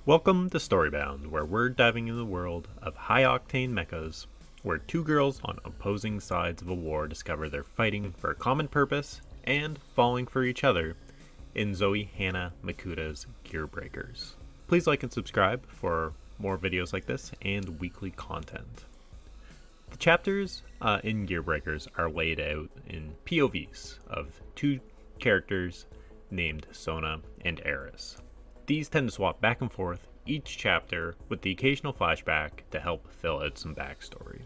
Welcome to Storybound, where we're diving into the world of high-octane mechas, where two girls on opposing sides of a war discover they're fighting for a common purpose and falling for each other in Zoe Hana Mikuta's Gearbreakers. Please like and subscribe for more videos like this and weekly content. The chapters in Gearbreakers are laid out in POVs of two characters named Sona and Eris. These tend to swap back and forth each chapter with the occasional flashback to help fill out some backstory.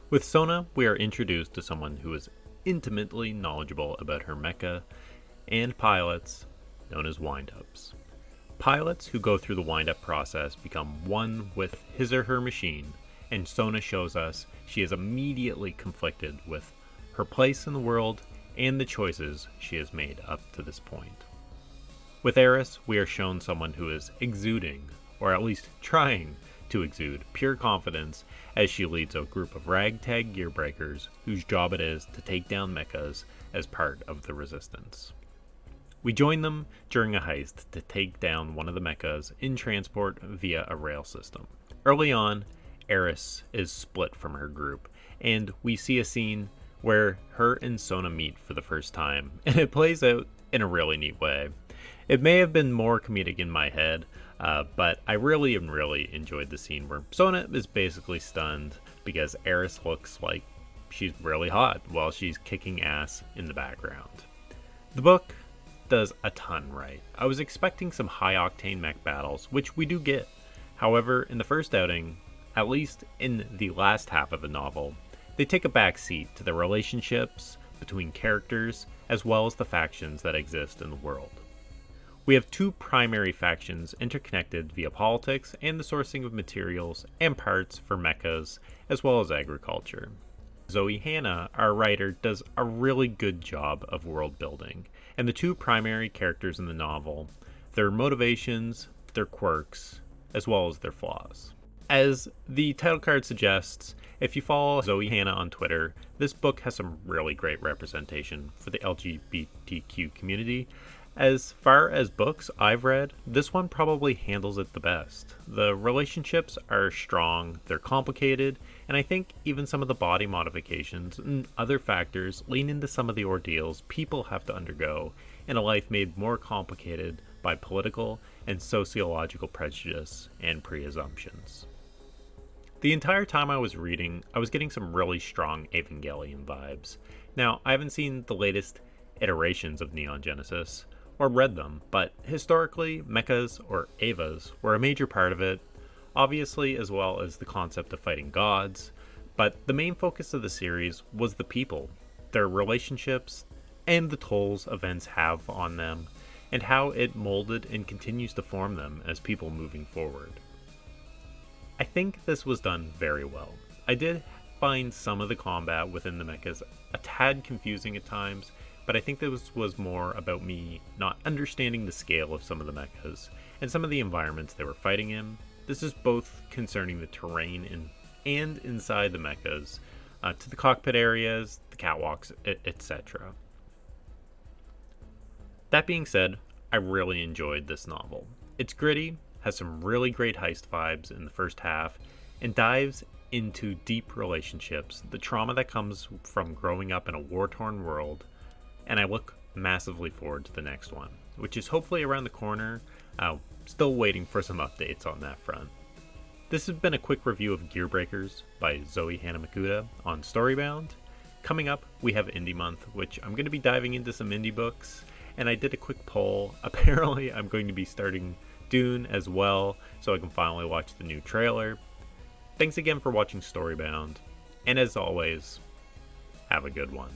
With Sona, we are introduced to someone who is intimately knowledgeable about her mecha and pilots, known as wind-ups. Pilots who go through the wind-up process become one with his or her machine, and Sona shows us she is immediately conflicted with her place in the world and the choices she has made up to this point. With Eris, we are shown someone who is exuding, or at least trying to exude, pure confidence as she leads a group of ragtag Gearbreakers whose job it is to take down mechas as part of the resistance. We join them during a heist to take down one of the mechas in transport via a rail system. Early on, Eris is split from her group, and we see a scene where her and Sona meet for the first time, and it plays out in a really neat way. It may have been more comedic in my head, but I really enjoyed the scene where Sona is basically stunned because Eris looks like she's really hot while she's kicking ass in the background. The book does a ton right. I was expecting some high-octane mech battles, which we do get. However, in the first outing, at least in the last half of the novel, they take a back seat to the relationships between characters as well as the factions that exist in the world. We have two primary factions interconnected via politics and the sourcing of materials and parts for mechas, as well as agriculture. Zoe Hana, our writer, does a really good job of world building, and the two primary characters in the novel, their motivations, their quirks, as well as their flaws. As the title card suggests, if you follow Zoe Hana on Twitter, this book has some really great representation for the LGBTQ community. As far as books I've read, this one probably handles it the best. The relationships are strong, they're complicated, and I think even some of the body modifications and other factors lean into some of the ordeals people have to undergo in a life made more complicated by political and sociological prejudice and preassumptions. The entire time I was reading, I was getting some really strong Evangelion vibes. Now, I haven't seen the latest iterations of Neon Genesis, or read them, but historically, mechas, or Evas, were a major part of it, obviously as well as the concept of fighting gods, but the main focus of the series was the people, their relationships, and the tolls events have on them, and how it molded and continues to form them as people moving forward. I think this was done very well. I did find some of the combat within the mechas a tad confusing at times, but I think this was more about me not understanding the scale of some of the mechas and some of the environments they were fighting in. This is both concerning the terrain and inside the mechas, to the cockpit areas, the catwalks, etc. That being said, I really enjoyed this novel. It's gritty, has some really great heist vibes in the first half, and dives into deep relationships, the trauma that comes from growing up in a war-torn world, and I look massively forward to the next one, which is hopefully around the corner. Still waiting for some updates on that front. This has been a quick review of Gearbreakers by Zoe Hana Mikuta on Storybound. Coming up, we have Indie Month, which I'm going to be diving into some indie books, and I did a quick poll. Apparently, I'm going to be starting Dune as well, so I can finally watch the new trailer. Thanks again for watching Storybound, and as always, have a good one.